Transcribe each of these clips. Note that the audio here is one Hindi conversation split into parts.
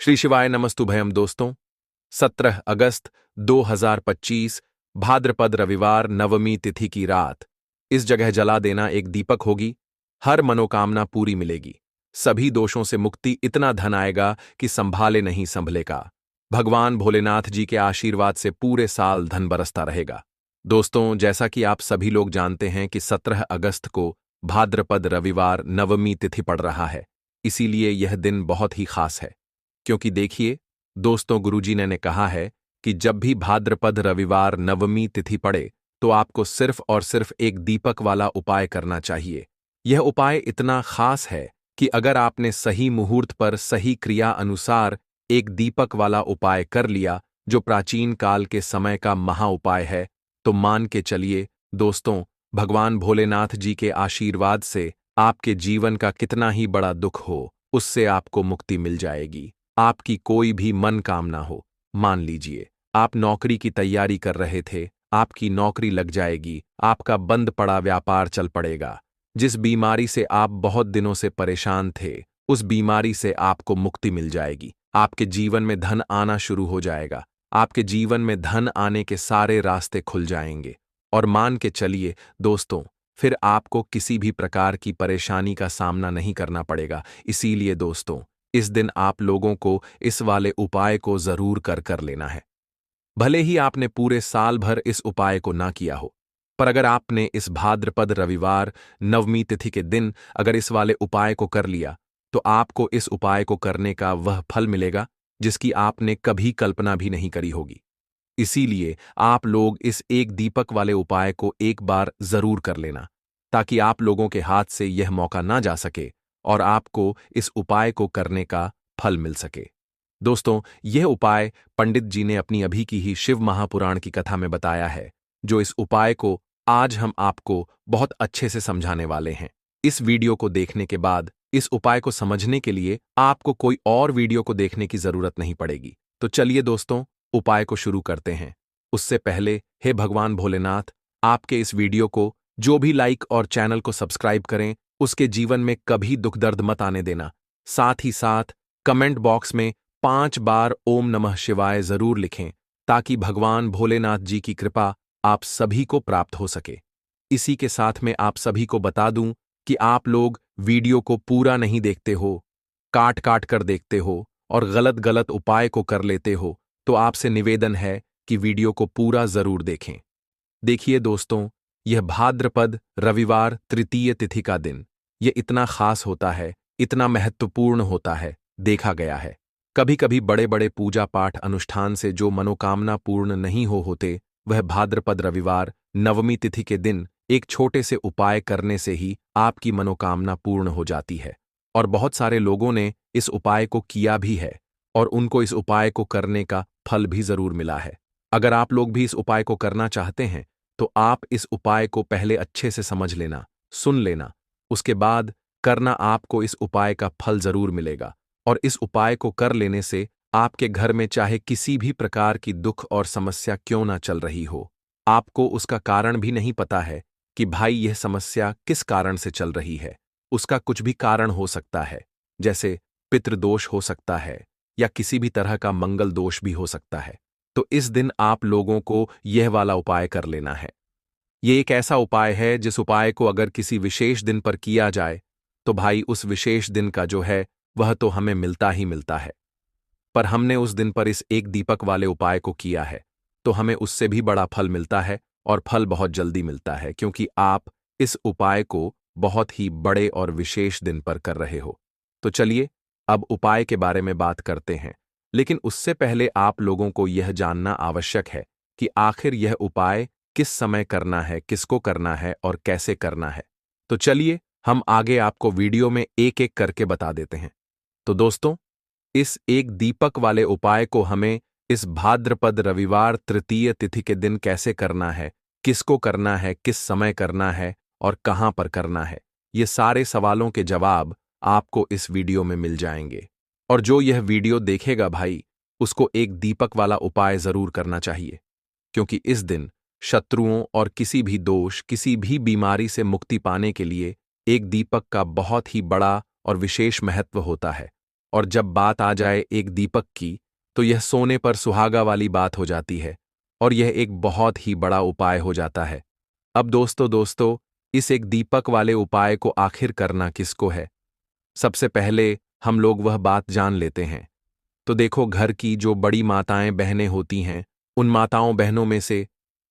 श्री शिवाय नमस्तुभयम दोस्तों। 17 अगस्त 2025 भाद्रपद रविवार नवमी तिथि की रात। इस जगह जला देना एक दीपक होगी। हर मनोकामना पूरी मिलेगी। सभी दोषों से मुक्ति, इतना धन आएगा कि संभाले नहीं संभलेगा। भगवान भोलेनाथ जी के आशीर्वाद से पूरे साल धन बरसता रहेगा। दोस्तों, जैसा कि आप सभी लोग जानते हैं कि 17 अगस्त को भाद्रपद रविवार नवमी तिथि पड़ रहा है। इसीलिए यह दिन बहुत ही खास है। क्योंकि देखिए दोस्तों, गुरुजी ने कहा है कि जब भी भाद्रपद रविवार नवमी तिथि पड़े तो आपको सिर्फ और सिर्फ एक दीपक वाला उपाय करना चाहिए। यह उपाय इतना खास है कि अगर आपने सही मुहूर्त पर सही क्रिया अनुसार एक दीपक वाला उपाय कर लिया, जो प्राचीन काल के समय का महा उपाय है, तो मान के चलिए दोस्तों, भगवान भोलेनाथ जी के आशीर्वाद से आपके जीवन का कितना ही बड़ा दुख हो, उससे आपको मुक्ति मिल जाएगी। आपकी कोई भी मन कामना हो, मान लीजिए आप नौकरी की तैयारी कर रहे थे, आपकी नौकरी लग जाएगी, आपका बंद पड़ा व्यापार चल पड़ेगा। जिस बीमारी से आप बहुत दिनों से परेशान थे, उस बीमारी से आपको मुक्ति मिल जाएगी। आपके जीवन में धन आना शुरू हो जाएगा। आपके जीवन में धन आने के सारे रास्ते खुल जाएंगे। और मान के चलिए दोस्तों, फिर आपको किसी भी प्रकार की परेशानी का सामना नहीं करना पड़ेगा। इसीलिए दोस्तों, इस दिन आप लोगों को इस वाले उपाय को जरूर कर लेना है। भले ही आपने पूरे साल भर इस उपाय को ना किया हो, पर अगर आपने इस भाद्रपद रविवार नवमी तिथि के दिन अगर इस वाले उपाय को कर लिया, तो आपको इस उपाय को करने का वह फल मिलेगा जिसकी आपने कभी कल्पना भी नहीं करी होगी। इसीलिए आप लोग इस एक दीपक वाले उपाय को एक बार जरूर कर लेना, ताकि आप लोगों के हाथ से यह मौका ना जा सके और आपको इस उपाय को करने का फल मिल सके। दोस्तों, यह उपाय पंडित जी ने अपनी अभी की ही शिव महापुराण की कथा में बताया है, जो इस उपाय को आज हम आपको बहुत अच्छे से समझाने वाले हैं। इस वीडियो को देखने के बाद इस उपाय को समझने के लिए आपको कोई और वीडियो को देखने की जरूरत नहीं पड़ेगी। तो चलिए दोस्तों, उपाय को शुरू करते हैं। उससे पहले हे भगवान भोलेनाथ, आपके इस वीडियो को जो भी लाइक और चैनल को सब्सक्राइब करें, उसके जीवन में कभी दुख दर्द मत आने देना। साथ ही साथ कमेंट बॉक्स में 5 बार ओम नमः शिवाय जरूर लिखें, ताकि भगवान भोलेनाथ जी की कृपा आप सभी को प्राप्त हो सके। इसी के साथ में आप सभी को बता दूं कि आप लोग वीडियो को पूरा नहीं देखते हो, काट काट कर देखते हो और गलत गलत उपाय को कर लेते हो, तो आपसे निवेदन है कि वीडियो को पूरा जरूर देखें। देखिए दोस्तों, यह भाद्रपद रविवार तृतीय तिथि का दिन, यह इतना खास होता है, इतना महत्वपूर्ण होता है, देखा गया है। कभी कभी बड़े बड़े पूजा पाठ अनुष्ठान से जो मनोकामना पूर्ण नहीं होते, वह भाद्रपद रविवार नवमी तिथि के दिन एक छोटे से उपाय करने से ही आपकी मनोकामना पूर्ण हो जाती है। और बहुत सारे लोगों ने इस उपाय को किया भी है और उनको इस उपाय को करने का फल भी जरूर मिला है। अगर आप लोग भी इस उपाय को करना चाहते हैं, तो आप इस उपाय को पहले अच्छे से समझ लेना, सुन लेना, उसके बाद करना। आपको इस उपाय का फल जरूर मिलेगा। और इस उपाय को कर लेने से आपके घर में चाहे किसी भी प्रकार की दुख और समस्या क्यों ना चल रही हो, आपको उसका कारण भी नहीं पता है कि भाई यह समस्या किस कारण से चल रही है। उसका कुछ भी कारण हो सकता है, जैसे पितृदोष हो सकता है या किसी भी तरह का मंगल दोष भी हो सकता है। तो इस दिन आप लोगों को यह वाला उपाय कर लेना है। ये एक ऐसा उपाय है जिस उपाय को अगर किसी विशेष दिन पर किया जाए, तो भाई उस विशेष दिन का जो है वह तो हमें मिलता ही मिलता है। पर हमने उस दिन पर इस एक दीपक वाले उपाय को किया है, तो हमें उससे भी बड़ा फल मिलता है और फल बहुत जल्दी मिलता है, क्योंकि आप इस उपाय को बहुत ही बड़े और विशेष दिन पर कर रहे हो। तो चलिए अब उपाय के बारे में बात करते हैं। लेकिन उससे पहले आप लोगों को यह जानना आवश्यक है कि आखिर यह उपाय किस समय करना है, किसको करना है और कैसे करना है। तो चलिए हम आगे आपको वीडियो में एक एक करके बता देते हैं। तो दोस्तों, इस एक दीपक वाले उपाय को हमें इस भाद्रपद रविवार तृतीय तिथि के दिन कैसे करना है, किसको करना है, किस समय करना है और कहां पर करना है, ये सारे सवालों के जवाब आपको इस वीडियो में मिल जाएंगे। और जो यह वीडियो देखेगा भाई, उसको एक दीपक वाला उपाय जरूर करना चाहिए, क्योंकि इस दिन शत्रुओं और किसी भी दोष, किसी भी बीमारी से मुक्ति पाने के लिए एक दीपक का बहुत ही बड़ा और विशेष महत्व होता है। और जब बात आ जाए एक दीपक की, तो यह सोने पर सुहागा वाली बात हो जाती है और यह एक बहुत ही बड़ा उपाय हो जाता है। अब दोस्तों इस एक दीपक वाले उपाय को आखिर करना किसको है? सबसे पहले हम लोग वह बात जान लेते हैं। तो देखो, घर की जो बड़ी माताएं बहनें होती हैं, उन माताओं बहनों में से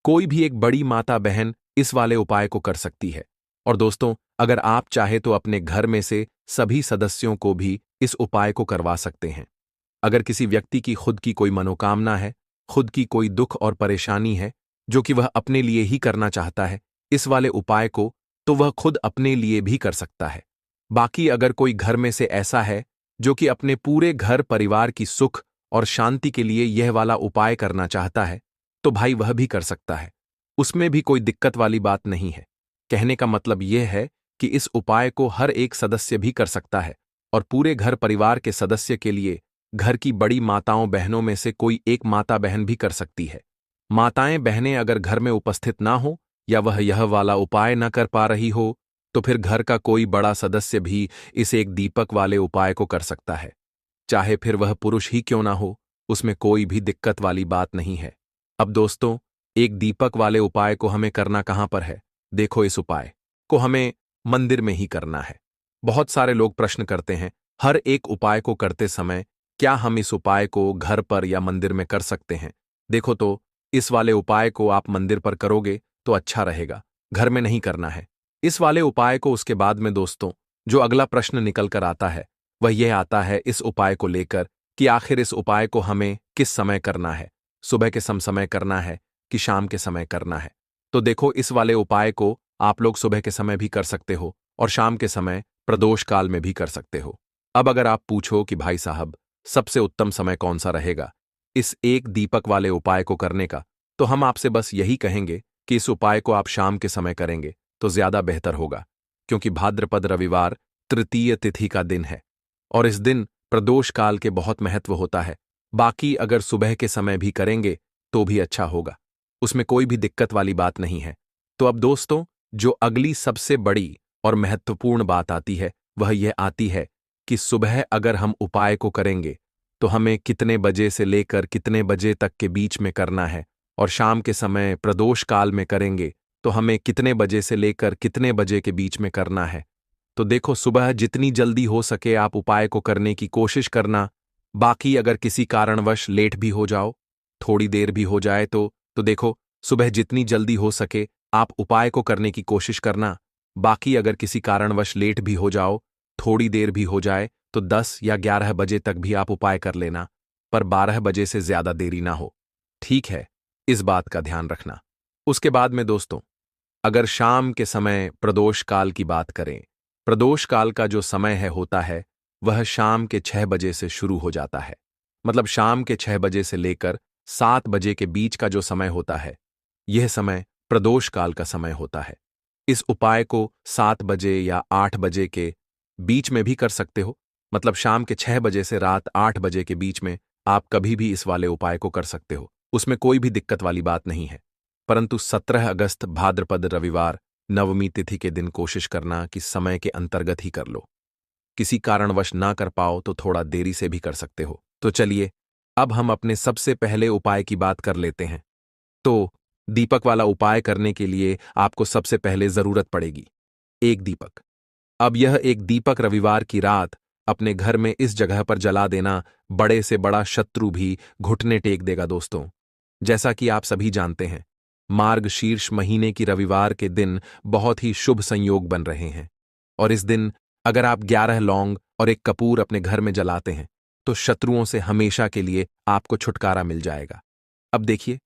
कोई भी एक बड़ी माता बहन इस वाले उपाय को कर सकती है। और दोस्तों, अगर आप चाहे तो अपने घर में से सभी सदस्यों को भी इस उपाय को करवा सकते हैं। अगर किसी व्यक्ति की खुद की कोई मनोकामना है, खुद की कोई दुख और परेशानी है, जो कि वह अपने लिए ही करना चाहता है इस वाले उपाय को, तो वह खुद अपने लिए भी कर सकता है। बाकी अगर कोई घर में से ऐसा है जो कि अपने पूरे घर परिवार की सुख और शांति के लिए यह वाला उपाय करना चाहता है, तो भाई वह भी कर सकता है। उसमें भी कोई दिक्कत वाली बात नहीं है। कहने का मतलब यह है कि इस उपाय को हर एक सदस्य भी कर सकता है और पूरे घर परिवार के सदस्य के लिए घर की बड़ी माताओं बहनों में से कोई एक माता बहन भी कर सकती है। माताएं बहनें अगर घर में उपस्थित ना हो या वह यह वाला उपाय न कर पा रही हो, तो फिर घर का कोई बड़ा सदस्य भी इस एक दीपक वाले उपाय को कर सकता है। चाहे फिर वह पुरुष ही क्यों ना हो, उसमें कोई भी दिक्कत वाली बात नहीं है। अब दोस्तों, एक दीपक वाले उपाय को हमें करना कहां पर है? देखो, इस उपाय को हमें मंदिर में ही करना है। बहुत सारे लोग प्रश्न करते हैं, हर एक उपाय को करते समय क्या हम इस उपाय को घर पर या मंदिर में कर सकते हैं? देखो, तो इस वाले उपाय को आप मंदिर पर करोगे तो अच्छा रहेगा, घर में नहीं करना है। इस वाले उपाय को उसके बाद में दोस्तों, जो अगला प्रश्न निकल कर आता है वह यह आता है इस उपाय को लेकर कि आखिर इस उपाय को हमें किस समय करना है? सुबह के समय करना है कि शाम के समय करना है? तो देखो, इस वाले उपाय को आप लोग सुबह के समय भी कर सकते हो और शाम के समय प्रदोष काल में भी कर सकते हो। अब अगर आप पूछो कि भाई साहब, सबसे उत्तम समय कौन सा रहेगा इस एक दीपक वाले उपाय को करने का, तो हम आपसे बस यही कहेंगे कि इस उपाय को आप शाम के समय करेंगे तो ज्यादा बेहतर होगा, क्योंकि भाद्रपद रविवार तृतीय तिथि का दिन है और इस दिन प्रदोष काल के बहुत महत्व होता है। बाकी अगर सुबह के समय भी करेंगे तो भी अच्छा होगा, उसमें कोई भी दिक्कत वाली बात नहीं है। तो अब दोस्तों, जो अगली सबसे बड़ी और महत्वपूर्ण बात आती है वह यह आती है कि सुबह अगर हम उपाय को करेंगे तो हमें कितने बजे से लेकर कितने बजे तक के बीच में करना है, और शाम के समय प्रदोष काल में करेंगे तो हमें कितने बजे से लेकर कितने बजे के बीच में करना है। तो देखो, सुबह जितनी जल्दी हो सके आप उपाय को करने की कोशिश करना। बाकी अगर किसी कारणवश लेट भी हो जाओ, थोड़ी देर भी हो जाए तो देखो, सुबह जितनी जल्दी हो सके आप उपाय को करने की कोशिश करना। बाकी अगर किसी कारणवश लेट भी हो जाओ, थोड़ी देर भी हो जाए, तो 10 या 11 बजे तक भी आप उपाय कर लेना, पर 12 बजे से ज्यादा देरी ना हो। ठीक है, इस बात का ध्यान रखना। उसके बाद में दोस्तों, अगर शाम के समय प्रदोष काल की बात करें, प्रदोष काल का जो समय होता है वह शाम के 6 बजे से शुरू हो जाता है। मतलब शाम के 6 बजे से लेकर 7 बजे के बीच का जो समय होता है, यह समय प्रदोष काल का समय होता है। इस उपाय को 7 बजे या 8 बजे के बीच में भी कर सकते हो। मतलब शाम के 6 बजे से रात 8 बजे के बीच में आप कभी भी इस वाले उपाय को कर सकते हो, उसमें कोई भी दिक्कत वाली बात नहीं है। परंतु 17 अगस्त भाद्रपद रविवार नवमी तिथि के दिन कोशिश करना कि समय के अंतर्गत ही कर लो। किसी कारणवश ना कर पाओ तो थोड़ा देरी से भी कर सकते हो। तो चलिए, अब हम अपने सबसे पहले उपाय की बात कर लेते हैं। तो दीपक वाला उपाय करने के लिए आपको सबसे पहले जरूरत पड़ेगी एक दीपक। अब यह एक दीपक रविवार की रात अपने घर में इस जगह पर जला देना, बड़े से बड़ा शत्रु भी घुटने टेक देगा दोस्तों। जैसा कि आप सभी जानते हैं, मार्गशीर्ष महीने की रविवार के दिन बहुत ही शुभ संयोग बन रहे हैं और इस दिन अगर आप 11 लौंग और एक कपूर अपने घर में जलाते हैं तो शत्रुओं से हमेशा के लिए आपको छुटकारा मिल जाएगा। अब देखिए,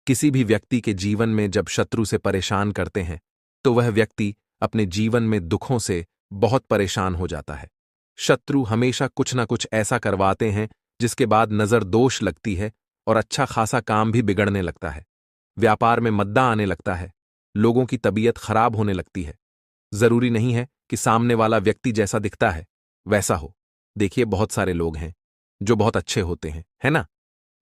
किसी भी व्यक्ति के जीवन में जब शत्रु से परेशान करते हैं तो वह व्यक्ति अपने जीवन में दुखों से बहुत परेशान हो जाता है। शत्रु हमेशा कुछ ना कुछ ऐसा करवाते हैं जिसके बाद नजर दोष लगती है और अच्छा खासा काम भी बिगड़ने लगता है। व्यापार में मद्दा आने लगता है, लोगों की तबीयत खराब होने लगती है। जरूरी नहीं है कि सामने वाला व्यक्ति जैसा दिखता है वैसा हो। देखिए, बहुत सारे लोग हैं जो बहुत अच्छे होते हैं, है ना?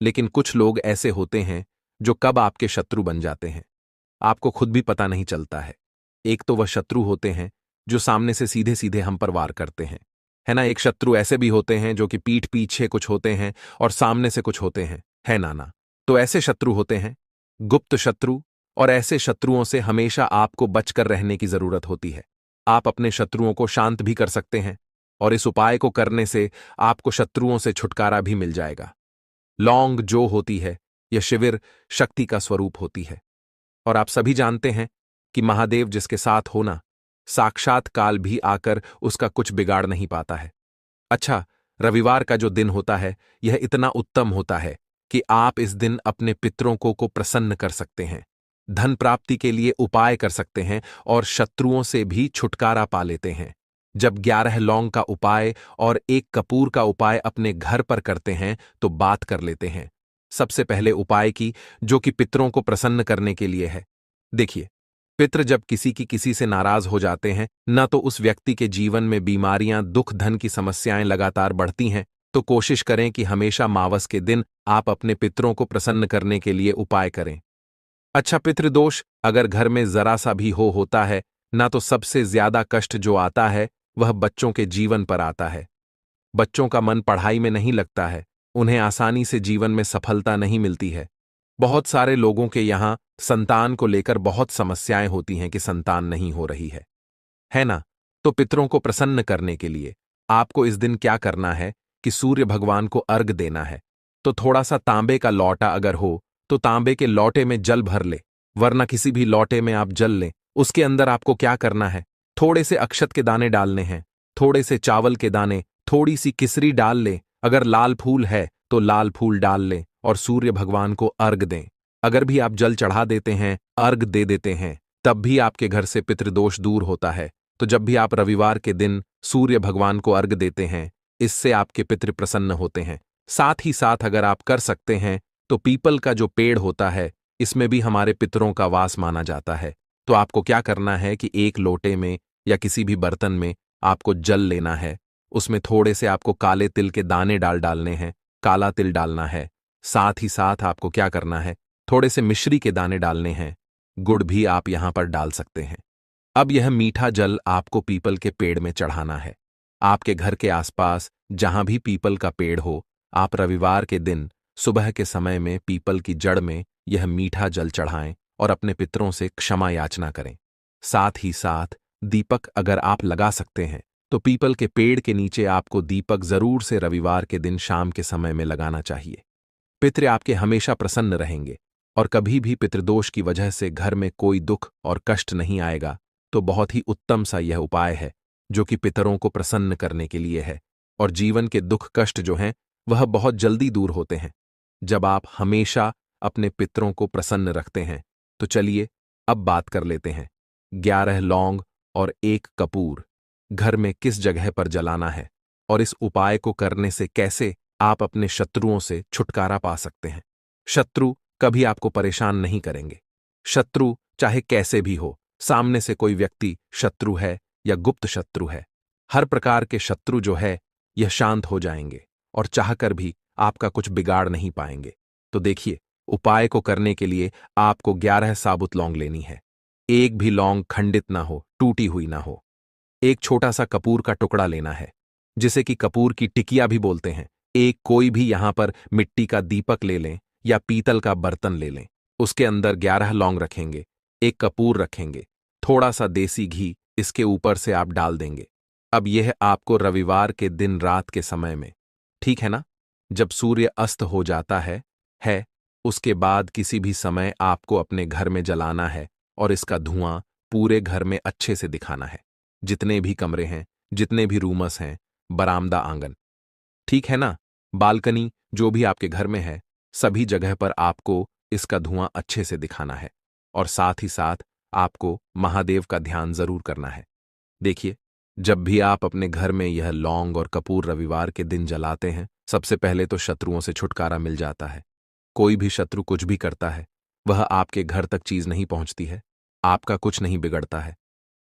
लेकिन कुछ लोग ऐसे होते हैं जो कब आपके शत्रु बन जाते हैं आपको खुद भी पता नहीं चलता है। एक तो वह शत्रु होते हैं जो सामने से सीधे सीधे हम पर वार करते हैं, है ना। एक शत्रु ऐसे भी होते हैं जो कि पीठ पीछे कुछ होते हैं और सामने से कुछ होते हैं, है ना। तो ऐसे शत्रु होते हैं गुप्त शत्रु, और ऐसे शत्रुओं से हमेशा आपको बचकर रहने की जरूरत होती है। आप अपने शत्रुओं को शांत भी कर सकते हैं, और इस उपाय को करने से आपको शत्रुओं से छुटकारा भी मिल जाएगा। लौंग जो होती है, यह शिविर शक्ति का स्वरूप होती है, और आप सभी जानते हैं कि महादेव जिसके साथ होना, साक्षात काल भी आकर उसका कुछ बिगाड़ नहीं पाता है। अच्छा, रविवार का जो दिन होता है यह इतना उत्तम होता है कि आप इस दिन अपने पितरों को प्रसन्न कर सकते हैं, धन प्राप्ति के लिए उपाय कर सकते हैं और शत्रुओं से भी छुटकारा पा लेते हैं। जब 11 लौंग का उपाय और 1 कपूर का उपाय अपने घर पर करते हैं तो बात कर लेते हैं। सबसे पहले उपाय की, जो कि पितरों को प्रसन्न करने के लिए है। देखिए, पितृ जब किसी से नाराज हो जाते हैं, न तो उस व्यक्ति के जीवन में बीमारियां, दुख, धन की समस्याएं लगातार बढ़ती हैं, तो कोशिश करें कि हमेशा मावस के दिन आप अपने पितरों को प्रसन्न करने के लिए उपाय करें। अच्छा, पितृदोष अगर घर में जरा सा भी होता है ना, तो सबसे ज्यादा कष्ट जो आता है वह बच्चों के जीवन पर आता है। बच्चों का मन पढ़ाई में नहीं लगता है, उन्हें आसानी से जीवन में सफलता नहीं मिलती है। बहुत सारे लोगों के यहाँ संतान को लेकर बहुत समस्याएं होती हैं कि संतान नहीं हो रही है ना। तो पितरों को प्रसन्न करने के लिए आपको इस दिन क्या करना है कि सूर्य भगवान को अर्घ देना है। तो थोड़ा सा तांबे का लौटा अगर हो तो तांबे के लौटे में जल भर ले, वरना किसी भी लौटे में आप जल लें। उसके अंदर आपको क्या करना है, थोड़े से अक्षत के दाने डालने हैं, थोड़े से चावल के दाने, थोड़ी सी किसरी डाल लें, अगर लाल फूल है तो लाल फूल डाल लें और सूर्य भगवान को अर्घ दें। अगर भी आप जल चढ़ा देते हैं, अर्घ दे देते हैं, तब भी आपके घर से पितृदोष दूर होता है। तो जब भी आप रविवार के दिन सूर्य भगवान को अर्घ देते हैं, इससे आपके पितृ प्रसन्न होते हैं। साथ ही साथ अगर आप कर सकते हैं तो पीपल का जो पेड़ होता है, इसमें भी हमारे पितरों का वास माना जाता है। तो आपको क्या करना है कि एक लोटे में या किसी भी बर्तन में आपको जल लेना है, उसमें थोड़े से आपको काले तिल के दाने डालने हैं, काला तिल डालना है। साथ ही साथ आपको क्या करना है, थोड़े से मिश्री के दाने डालने हैं, गुड़ भी आप यहां पर डाल सकते हैं। अब यह मीठा जल आपको पीपल के पेड़ में चढ़ाना है। आपके घर के आसपास जहां भी पीपल का पेड़ हो, आप रविवार के दिन सुबह के समय में पीपल की जड़ में यह मीठा जल चढ़ाएं और अपने पितरों से क्षमा याचना करें। साथ ही साथ दीपक अगर आप लगा सकते हैं तो पीपल के पेड़ के नीचे आपको दीपक जरूर से रविवार के दिन शाम के समय में लगाना चाहिए। पितृ आपके हमेशा प्रसन्न रहेंगे और कभी भी पितृदोष की वजह से घर में कोई दुख और कष्ट नहीं आएगा। तो बहुत ही उत्तम सा यह उपाय है जो कि पितरों को प्रसन्न करने के लिए है, और जीवन के दुख कष्ट जो हैं वह बहुत जल्दी दूर होते हैं जब आप हमेशा अपने पितरों को प्रसन्न रखते हैं। तो चलिए अब बात कर लेते हैं 11 लौंग और 1 कपूर घर में किस जगह पर जलाना है, और इस उपाय को करने से कैसे आप अपने शत्रुओं से छुटकारा पा सकते हैं। शत्रु कभी आपको परेशान नहीं करेंगे। शत्रु चाहे कैसे भी हो, सामने से कोई व्यक्ति शत्रु है या गुप्त शत्रु है, हर प्रकार के शत्रु जो है यह शांत हो जाएंगे और चाहकर भी आपका कुछ बिगाड़ नहीं पाएंगे। तो देखिए, उपाय को करने के लिए आपको 11 साबुत लौंग लेनी है। एक भी लौंग खंडित ना हो, टूटी हुई ना हो। एक छोटा सा कपूर का टुकड़ा लेना है, जिसे कि कपूर की टिकिया भी बोलते हैं। एक कोई भी यहां पर मिट्टी का दीपक ले लें या पीतल का बर्तन ले लें। उसके अंदर 11 लौंग रखेंगे, 1 कपूर रखेंगे, थोड़ा सा देसी घी इसके ऊपर से आप डाल देंगे। अब यह आपको रविवार के दिन रात के समय में, ठीक है ना, जब सूर्य अस्त हो जाता है, उसके बाद किसी भी समय आपको अपने घर में जलाना है और इसका धुआं पूरे घर में अच्छे से दिखाना है। जितने भी कमरे हैं, जितने भी रूमस हैं, बरामदा, आंगन, ठीक है ना, बालकनी, जो भी आपके घर में है, सभी जगह पर आपको इसका धुआं अच्छे से दिखाना है। और साथ ही साथ आपको महादेव का ध्यान जरूर करना है। देखिए, जब भी आप अपने घर में यह लौंग और कपूर रविवार के दिन जलाते हैं, सबसे पहले तो शत्रुओं से छुटकारा मिल जाता है। कोई भी शत्रु कुछ भी करता है, वह आपके घर तक चीज नहीं पहुंचती है, आपका कुछ नहीं बिगड़ता है।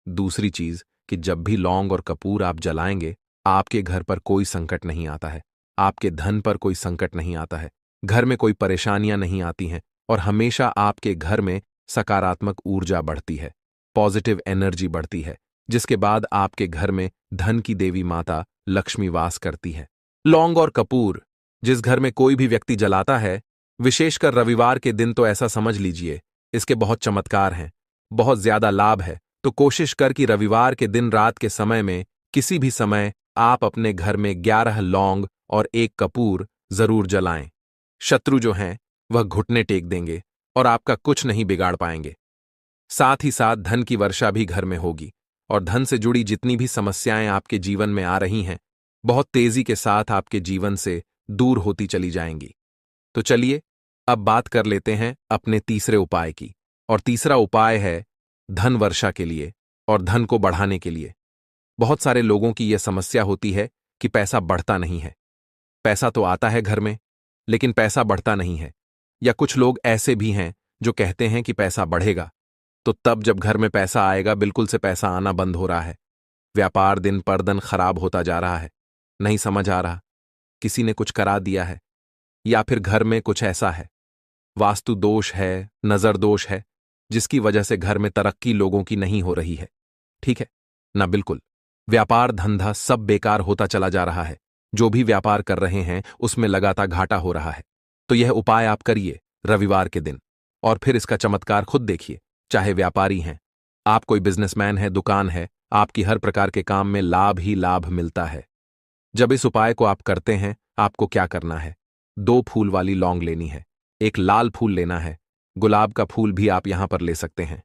दूसरी चीज कि जब भी लौंग और कपूर आप जलाएंगे, आपके घर पर कोई संकट नहीं आता है, आपके धन पर कोई संकट नहीं आता है, घर में कोई परेशानियां नहीं आती हैं, और हमेशा आपके घर में सकारात्मक ऊर्जा बढ़ती है, पॉजिटिव एनर्जी बढ़ती है, जिसके बाद आपके घर में धन की देवी माता लक्ष्मी वास करती है। लौंग और कपूर जिस घर में कोई भी व्यक्ति जलाता है, विशेषकर रविवार के दिन, तो ऐसा समझ लीजिए इसके बहुत चमत्कार हैं, बहुत ज्यादा लाभ है। तो कोशिश कर कि रविवार के दिन रात के समय में किसी भी समय आप अपने घर में 11 लौंग और 1 कपूर जरूर जलाएं। शत्रु जो हैं वह घुटने टेक देंगे और आपका कुछ नहीं बिगाड़ पाएंगे। साथ ही साथ धन की वर्षा भी घर में होगी और धन से जुड़ी जितनी भी समस्याएं आपके जीवन में आ रही हैं, बहुत तेजी के साथ आपके जीवन से दूर होती चली जाएंगी। तो चलिए अब बात कर लेते हैं अपने तीसरे उपाय की। और तीसरा उपाय है धन वर्षा के लिए और धन को बढ़ाने के लिए। बहुत सारे लोगों की यह समस्या होती है कि पैसा बढ़ता नहीं है। पैसा तो आता है घर में, लेकिन पैसा बढ़ता नहीं है। या कुछ लोग ऐसे भी हैं जो कहते हैं कि पैसा बढ़ेगा, तो तब जब घर में पैसा आएगा बिल्कुल से पैसा आना बंद हो रहा है। व्यापार दिन पर दिन खराब होता जा रहा है। नहीं समझ आ रहा, किसी ने कुछ करा दिया है या फिर घर में कुछ ऐसा है, वास्तु दोष है, नजर दोष है, जिसकी वजह से घर में तरक्की लोगों की नहीं हो रही है। ठीक है ना? बिल्कुल। व्यापार धंधा सब बेकार होता चला जा रहा है। जो भी व्यापार कर रहे हैं उसमें लगातार घाटा हो रहा है। तो यह उपाय आप करिए रविवार के दिन और फिर इसका चमत्कार खुद देखिए। चाहे व्यापारी हैं, आप कोई बिजनेसमैन है, दुकान है, आपकी हर प्रकार के काम में लाभ ही लाभ मिलता है। जब इस उपाय को आप करते हैं, आपको क्या करना है? 2 फूल वाली लौंग लेनी है, 1 लाल फूल लेना है, गुलाब का फूल भी आप यहां पर ले सकते हैं।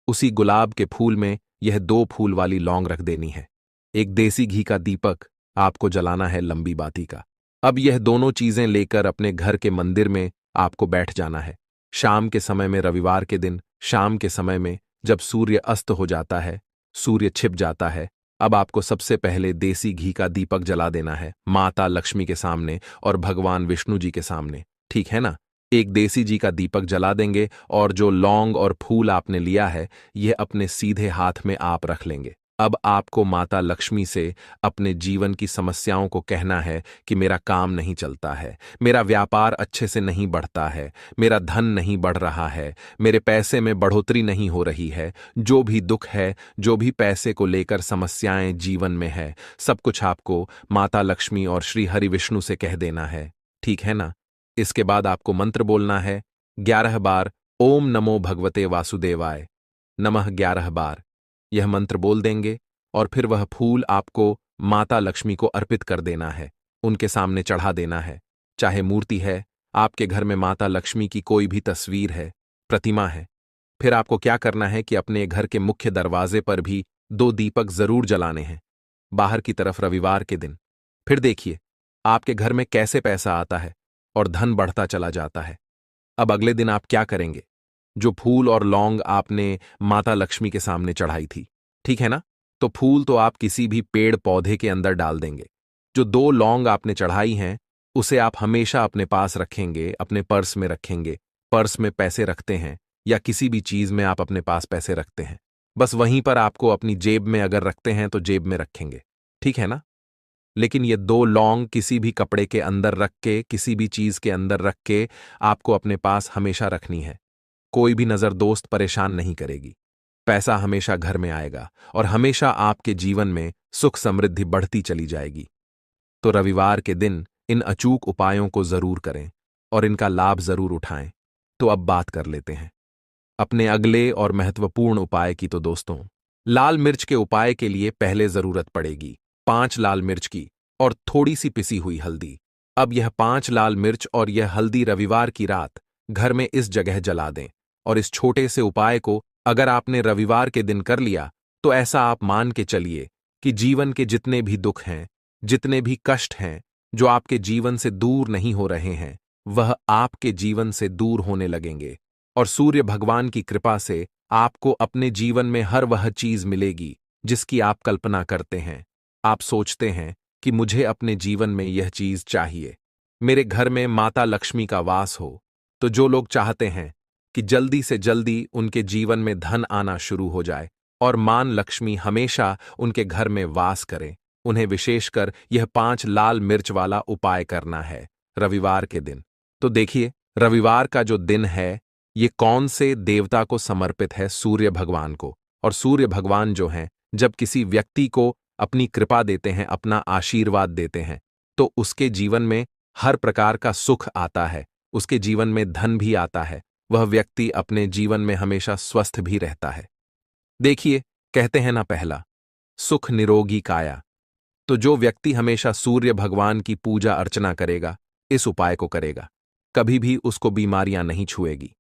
उसी गुलाब के फूल में यह 2 फूल वाली लौंग रख देनी है। एक देसी घी का दीपक आपको जलाना है, लंबी बाती का। अब यह दोनों चीजें लेकर अपने घर के मंदिर में आपको बैठ जाना है। शाम के समय में, रविवार के दिन शाम के समय में, जब सूर्य अस्त हो जाता है, सूर्य छिप जाता है, अब आपको सबसे पहले देसी घी का दीपक जला देना है माता लक्ष्मी के सामने और भगवान विष्णु जी के सामने। ठीक है ना? एक देसी घी का दीपक जला देंगे और जो लौंग और फूल आपने लिया है, यह अपने सीधे हाथ में आप रख लेंगे। अब आपको माता लक्ष्मी से अपने जीवन की समस्याओं को कहना है कि मेरा काम नहीं चलता है, मेरा व्यापार अच्छे से नहीं बढ़ता है, मेरा धन नहीं बढ़ रहा है, मेरे पैसे में बढ़ोतरी नहीं हो रही है, जो भी दुख है, जो भी पैसे को लेकर समस्याएं जीवन में है, सब कुछ आपको माता लक्ष्मी और श्री हरि विष्णु से कह देना है। ठीक है ना? इसके बाद आपको मंत्र बोलना है 11 बार, ओम नमो भगवते वासुदेवाय नमः 11 बार। यह मंत्र बोल देंगे और फिर वह फूल आपको माता लक्ष्मी को अर्पित कर देना है, उनके सामने चढ़ा देना है। चाहे मूर्ति है, आपके घर में माता लक्ष्मी की कोई भी तस्वीर है, प्रतिमा है, फिर आपको क्या करना है कि अपने घर के मुख्य दरवाजे पर भी 2 दीपक जरूर जलाने हैं, बाहर की तरफ रविवार के दिन। फिर देखिए आपके घर में कैसे पैसा आता है और धन बढ़ता चला जाता है। अब अगले दिन आप क्या करेंगे? जो फूल और लौंग आपने माता लक्ष्मी के सामने चढ़ाई थी, ठीक है ना? तो फूल तो आप किसी भी पेड़ पौधे के अंदर डाल देंगे। जो 2 लौंग आपने चढ़ाई हैं, उसे आप हमेशा अपने पास रखेंगे, अपने पर्स में रखेंगे। पर्स में पैसे रखते हैं या किसी भी चीज में आप अपने पास पैसे रखते हैं, बस वहीं पर आपको अपनी जेब में अगर रखते हैं तो जेब में रखेंगे। ठीक है ना? लेकिन ये 2 लौंग किसी भी कपड़े के अंदर रख के, किसी भी चीज के अंदर रख के आपको अपने पास हमेशा रखनी है। कोई भी नजर दोस्त परेशान नहीं करेगी। पैसा हमेशा घर में आएगा और हमेशा आपके जीवन में सुख समृद्धि बढ़ती चली जाएगी। तो रविवार के दिन इन अचूक उपायों को जरूर करें और इनका लाभ जरूर उठाएं। तो अब बात कर लेते हैं अपने अगले और महत्वपूर्ण उपाय की। तो दोस्तों, लाल मिर्च के उपाय के लिए पहले जरूरत पड़ेगी 5 लाल मिर्च की और थोड़ी सी पिसी हुई हल्दी। अब यह 5 लाल मिर्च और यह हल्दी रविवार की रात घर में इस जगह जला दें। और इस छोटे से उपाय को अगर आपने रविवार के दिन कर लिया, तो ऐसा आप मान के चलिए कि जीवन के जितने भी दुख हैं, जितने भी कष्ट हैं, जो आपके जीवन से दूर नहीं हो रहे हैं, वह आपके जीवन से दूर होने लगेंगे। और सूर्य भगवान की कृपा से आपको अपने जीवन में हर वह चीज मिलेगी जिसकी आप कल्पना करते हैं। आप सोचते हैं कि मुझे अपने जीवन में यह चीज चाहिए, मेरे घर में माता लक्ष्मी का वास हो। तो जो लोग चाहते हैं कि जल्दी से जल्दी उनके जीवन में धन आना शुरू हो जाए और मान लक्ष्मी हमेशा उनके घर में वास करे, उन्हें विशेषकर यह 5 लाल मिर्च वाला उपाय करना है रविवार के दिन। तो देखिए, रविवार का जो दिन है, ये कौन से देवता को समर्पित है? सूर्य भगवान को। और सूर्य भगवान जो हैं, जब किसी व्यक्ति को अपनी कृपा देते हैं, अपना आशीर्वाद देते हैं, तो उसके जीवन में हर प्रकार का सुख आता है, उसके जीवन में धन भी आता है, वह व्यक्ति अपने जीवन में हमेशा स्वस्थ भी रहता है। देखिए, कहते हैं ना, पहला सुख निरोगी काया। तो जो व्यक्ति हमेशा सूर्य भगवान की पूजा अर्चना करेगा, इस उपाय को करेगा, कभी भी उसको बीमारियां नहीं छुएगी।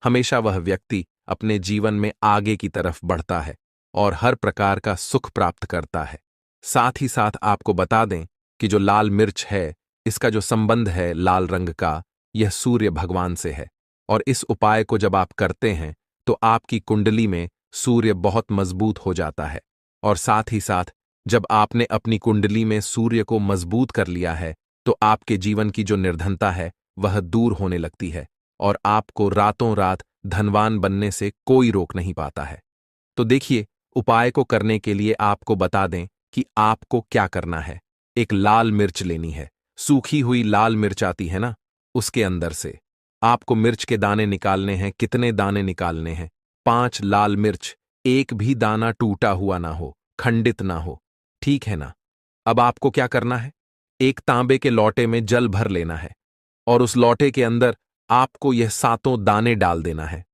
हमेशा वह व्यक्ति अपने जीवन में आगे की तरफ बढ़ता है और हर प्रकार का सुख प्राप्त करता है। साथ ही साथ आपको बता दें कि जो लाल मिर्च है, इसका जो संबंध है लाल रंग का, यह सूर्य भगवान से है। और इस उपाय को जब आप करते हैं तो आपकी कुंडली में सूर्य बहुत मजबूत हो जाता है। और साथ ही साथ जब आपने अपनी कुंडली में सूर्य को मजबूत कर लिया है, तो आपके जीवन की जो निर्धनता है वह दूर होने लगती है और आपको रातों रात धनवान बनने से कोई रोक नहीं पाता है। तो देखिए, उपाय को करने के लिए आपको बता दें कि आपको क्या करना है। एक लाल मिर्च लेनी है, सूखी हुई लाल मिर्च आती है ना, उसके अंदर से आपको मिर्च के दाने निकालने हैं। कितने दाने निकालने हैं? 5 लाल मिर्च, एक भी दाना टूटा हुआ ना हो, खंडित ना हो, ठीक है ना। अब आपको क्या करना है? एक तांबे के लोटे में जल भर लेना है और उस लोटे के अंदर आपको यह 7 दाने डाल देना है।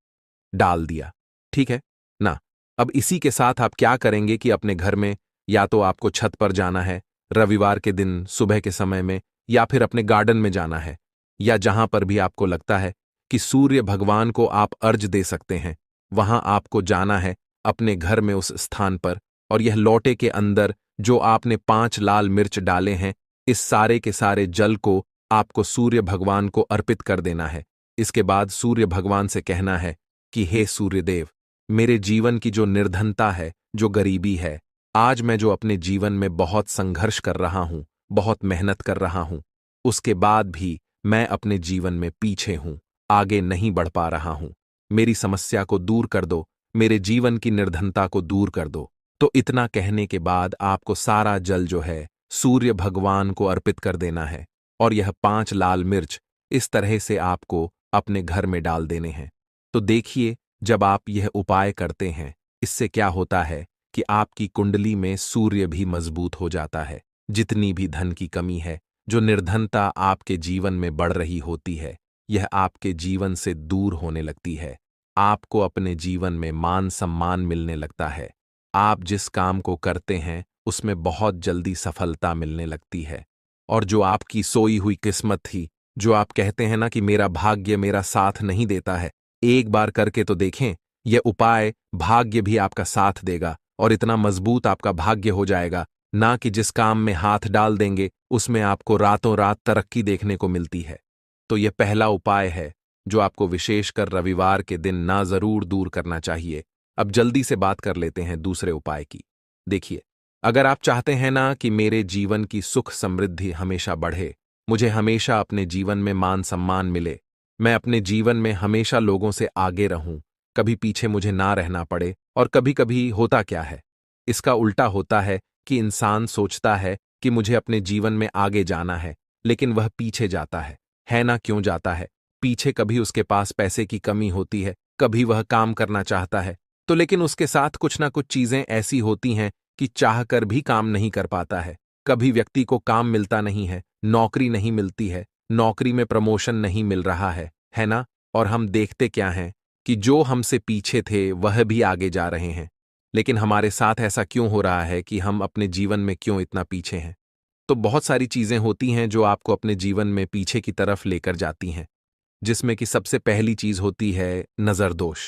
डाल दिया, ठीक है ना। अब इसी के साथ आप क्या करेंगे कि अपने घर में या तो आपको छत पर जाना है रविवार के दिन सुबह के समय में, या फिर अपने गार्डन में जाना है, या जहां पर भी आपको लगता है कि सूर्य भगवान को आप अर्ज दे सकते हैं, वहां आपको जाना है अपने घर में उस स्थान पर। और यह लोटे के अंदर जो आपने 5 लाल मिर्च डाले हैं, इस सारे के सारे जल को आपको सूर्य भगवान को अर्पित कर देना है। इसके बाद सूर्य भगवान से कहना है कि हे सूर्यदेव, मेरे जीवन की जो निर्धनता है, जो गरीबी है, आज मैं जो अपने जीवन में बहुत संघर्ष कर रहा हूं, बहुत मेहनत कर रहा हूं, उसके बाद भी मैं अपने जीवन में पीछे हूं, आगे नहीं बढ़ पा रहा हूं। मेरी समस्या को दूर कर दो, मेरे जीवन की निर्धनता को दूर कर दो। तो इतना कहने के बाद आपको सारा जल जो है सूर्य भगवान को अर्पित कर देना है और यह 5 लाल मिर्च इस तरह से आपको अपने घर में डाल देने हैं। तो देखिए, जब आप यह उपाय करते हैं, इससे क्या होता है कि आपकी कुंडली में सूर्य भी मजबूत हो जाता है। जितनी भी धन की कमी है, जो निर्धनता आपके जीवन में बढ़ रही होती है, यह आपके जीवन से दूर होने लगती है। आपको अपने जीवन में मान सम्मान मिलने लगता है। आप जिस काम को करते हैं उसमें बहुत जल्दी सफलता मिलने लगती है। और जो आपकी सोई हुई किस्मत थी, जो आप कहते हैं ना कि मेरा भाग्य मेरा साथ नहीं देता है, एक बार करके तो देखें, यह उपाय भाग्य भी आपका साथ देगा और इतना मजबूत आपका भाग्य हो जाएगा ना कि जिस काम में हाथ डाल देंगे उसमें आपको रातों रात तरक्की देखने को मिलती है। तो यह पहला उपाय है जो आपको विशेषकर रविवार के दिन ना जरूर दूर करना चाहिए। अब जल्दी से बात कर लेते हैं दूसरे उपाय की। देखिए, अगर आप चाहते हैं ना कि मेरे जीवन की सुख समृद्धि हमेशा बढ़े, मुझे हमेशा अपने जीवन में मान सम्मान मिले, मैं अपने जीवन में हमेशा लोगों से आगे रहूं, कभी पीछे मुझे ना रहना पड़े। और कभी कभी होता क्या है, इसका उल्टा होता है कि इंसान सोचता है कि मुझे अपने जीवन में आगे जाना है, लेकिन वह पीछे जाता है ना। क्यों जाता है? पीछे कभी उसके पास पैसे की कमी होती है, कभी वह काम करना चाहता है, तो लेकिन उसके साथ कुछ ना कुछ चीजें ऐसी होती हैं कि चाहकर भी काम नहीं कर पाता है। कभी व्यक्ति को काम मिलता नहीं है, नौकरी नहीं मिलती है, नौकरी में प्रमोशन नहीं मिल रहा है ना। और हम देखते क्या हैं कि जो हमसे पीछे थे वह भी आगे जा रहे हैं। लेकिन हमारे साथ ऐसा क्यों हो रहा है कि हम अपने जीवन में क्यों इतना पीछे हैं? तो बहुत सारी चीजें होती हैं जो आपको अपने जीवन में पीछे की तरफ लेकर जाती हैं, जिसमें कि सबसे पहली चीज होती है नजर दोष।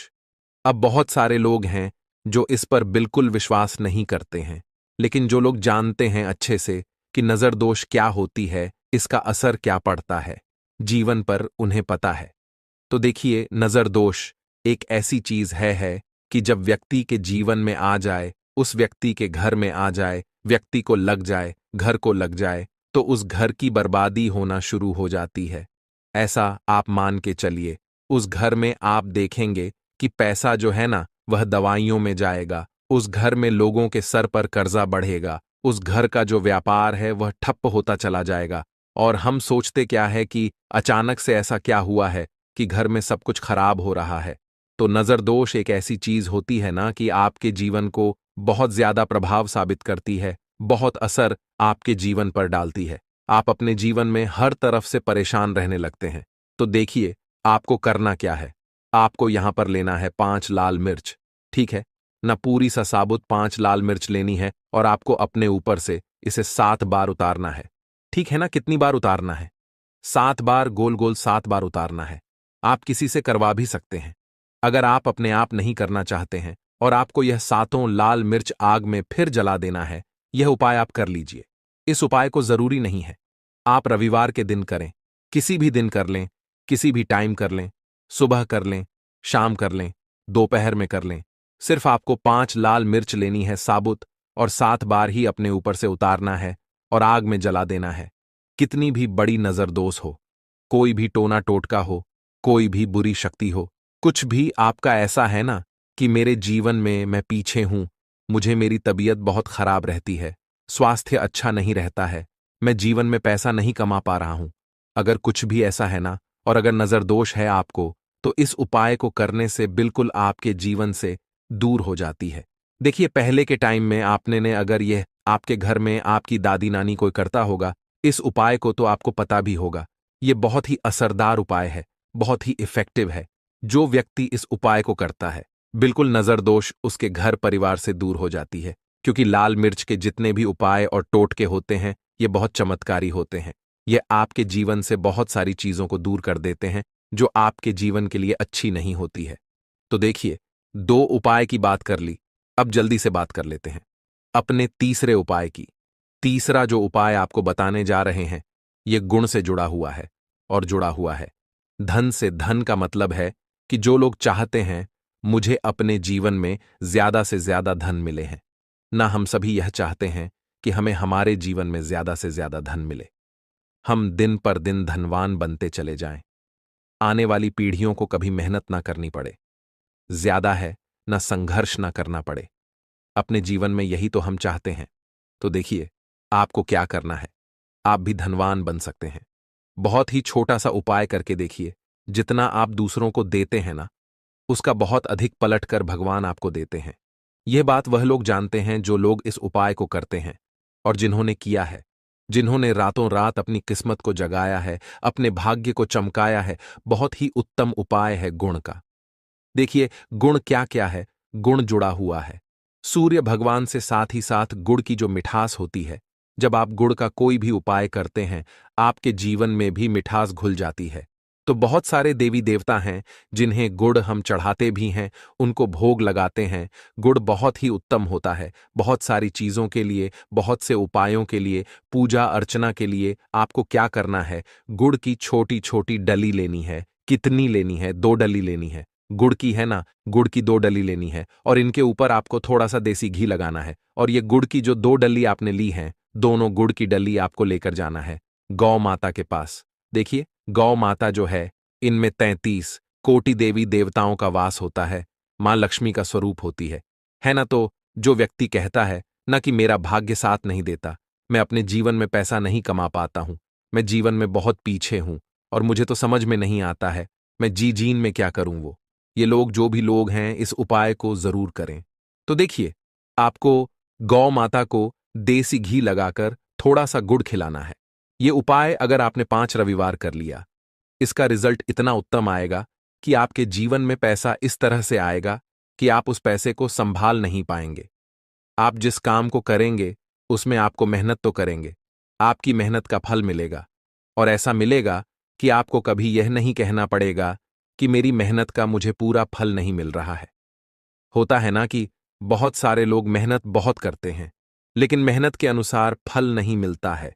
अब बहुत सारे लोग हैं जो इस पर बिल्कुल विश्वास नहीं करते हैं, लेकिन जो लोग जानते हैं अच्छे से कि नजर दोष क्या होती है, इसका असर क्या पड़ता है जीवन पर, उन्हें पता है। तो देखिए, नजर दोष एक ऐसी चीज है कि जब व्यक्ति के जीवन में आ जाए, उस व्यक्ति के घर में आ जाए, व्यक्ति को लग जाए, घर को लग जाए, तो उस घर की बर्बादी होना शुरू हो जाती है। ऐसा आप मान के चलिए, उस घर में आप देखेंगे कि पैसा जो है ना वह दवाइयों में जाएगा, उस घर में लोगों के सर पर कर्जा बढ़ेगा, उस घर का जो व्यापार है वह ठप्प होता चला जाएगा। और हम सोचते क्या है कि अचानक से ऐसा क्या हुआ है कि घर में सब कुछ खराब हो रहा है। तो नजर दोष एक ऐसी चीज होती है ना कि आपके जीवन को बहुत ज्यादा प्रभाव साबित करती है, बहुत असर आपके जीवन पर डालती है। आप अपने जीवन में हर तरफ से परेशान रहने लगते हैं। तो देखिए, आपको करना क्या है। आपको यहां पर लेना है 5 लाल मिर्च, ठीक है ना। पूरी सा साबुत 5 लाल मिर्च लेनी है और आपको अपने ऊपर से इसे 7 बार उतारना है, ठीक है ना। कितनी बार उतारना है? 7 बार, गोल गोल 7 बार उतारना है। आप किसी से करवा भी सकते हैं। अगर आप अपने आप नहीं करना चाहते हैं और आपको यह 7 लाल मिर्च आग में फिर जला देना है, यह उपाय आप कर लीजिए। इस उपाय को जरूरी नहीं है आप रविवार के दिन करें, किसी भी दिन कर लें, किसी भी टाइम कर लें, सुबह कर लें, शाम कर लें, दोपहर में कर लें। सिर्फ आपको 5 लाल मिर्च लेनी है साबुत और 7 बार ही अपने ऊपर से उतारना है और आग में जला देना है। कितनी भी बड़ी नजरदोष हो, कोई भी टोना टोटका हो, कोई भी बुरी शक्ति हो, कुछ भी आपका ऐसा है ना कि मेरे जीवन में मैं पीछे हूं, मुझे मेरी तबीयत बहुत खराब रहती है, स्वास्थ्य अच्छा नहीं रहता है, मैं जीवन में पैसा नहीं कमा पा रहा हूं। अगर कुछ भी ऐसा है ना और अगर नजर दोष है आपको, तो इस उपाय को करने से बिल्कुल आपके जीवन से दूर हो जाती है। देखिए, पहले के टाइम में आपने ने अगर यह आपके घर में आपकी दादी नानी कोई करता होगा इस उपाय को, तो आपको पता भी होगा। यह बहुत ही असरदार उपाय है, बहुत ही इफेक्टिव है। जो व्यक्ति इस उपाय को करता है, बिल्कुल नजर दोष उसके घर परिवार से दूर हो जाती है। क्योंकि लाल मिर्च के जितने भी उपाय और टोटके होते हैं, ये बहुत चमत्कारी होते हैं। ये आपके जीवन से बहुत सारी चीजों को दूर कर देते हैं जो आपके जीवन के लिए अच्छी नहीं होती है। तो देखिए, 2 उपाय की बात कर ली, अब जल्दी से बात कर लेते हैं अपने तीसरे उपाय की। तीसरा जो उपाय आपको बताने जा रहे हैं, ये गुण से जुड़ा हुआ है और जुड़ा हुआ है धन से। धन का मतलब है कि जो लोग चाहते हैं मुझे अपने जीवन में ज्यादा से ज्यादा धन मिले हैं ना, हम सभी यह चाहते हैं कि हमें हमारे जीवन में ज्यादा से ज्यादा धन मिले, हम दिन पर दिन धनवान बनते चले जाएं, आने वाली पीढ़ियों को कभी मेहनत ना करनी पड़े, ज्यादा है ना संघर्ष ना करना पड़े। अपने जीवन में यही तो हम चाहते हैं। तो देखिए, आपको क्या करना है, आप भी धनवान बन सकते हैं। बहुत ही छोटा सा उपाय करके देखिए। जितना आप दूसरों को देते हैं ना, उसका बहुत अधिक पलट कर भगवान आपको देते हैं। यह बात वह लोग जानते हैं जो लोग इस उपाय को करते हैं और जिन्होंने किया है, जिन्होंने रातों रात अपनी किस्मत को जगाया है, अपने भाग्य को चमकाया है। बहुत ही उत्तम उपाय है गुण का। देखिए, गुण क्या क्या है। गुण जुड़ा हुआ है सूर्य भगवान से, साथ ही साथ गुड़ की जो मिठास होती है, जब आप गुड़ का कोई भी उपाय करते हैं, आपके जीवन में भी मिठास घुल जाती है। तो बहुत सारे देवी देवता हैं जिन्हें गुड़ हम चढ़ाते भी हैं, उनको भोग लगाते हैं। गुड़ बहुत ही उत्तम होता है बहुत सारी चीजों के लिए, बहुत से उपायों के लिए, पूजा अर्चना के लिए। आपको क्या करना है, गुड़ की छोटी छोटी डली लेनी है। कितनी लेनी है? 2 डली लेनी है। गुड़ की है ना, गुड़ की 2 डली लेनी है और इनके ऊपर आपको थोड़ा सा देसी घी लगाना है। और ये गुड़ की जो 2 डली आपने ली हैं, दोनों गुड़ की डली आपको लेकर जाना है गौ माता के पास। देखिए, गौ माता जो है, इनमें 33 कोटि देवी देवताओं का वास होता है, मां लक्ष्मी का स्वरूप होती है ना। तो जो व्यक्ति कहता है ना कि मेरा भाग्य साथ नहीं देता, मैं अपने जीवन में पैसा नहीं कमा पाता हूं, मैं जीवन में बहुत पीछे हूं और मुझे तो समझ में नहीं आता है मैं जीन में क्या करूं, वो ये लोग, जो भी लोग हैं, इस उपाय को जरूर करें। तो देखिए, आपको गौ माता को देसी घी लगाकर थोड़ा सा गुड़ खिलाना है। ये उपाय अगर आपने 5 रविवार कर लिया, इसका रिजल्ट इतना उत्तम आएगा कि आपके जीवन में पैसा इस तरह से आएगा कि आप उस पैसे को संभाल नहीं पाएंगे। आप जिस काम को करेंगे उसमें आपको मेहनत तो करेंगे, आपकी मेहनत का फल मिलेगा और ऐसा मिलेगा कि आपको कभी यह नहीं कहना पड़ेगा कि मेरी मेहनत का मुझे पूरा फल नहीं मिल रहा है। होता है ना कि बहुत सारे लोग मेहनत बहुत करते हैं लेकिन मेहनत के अनुसार फल नहीं मिलता है।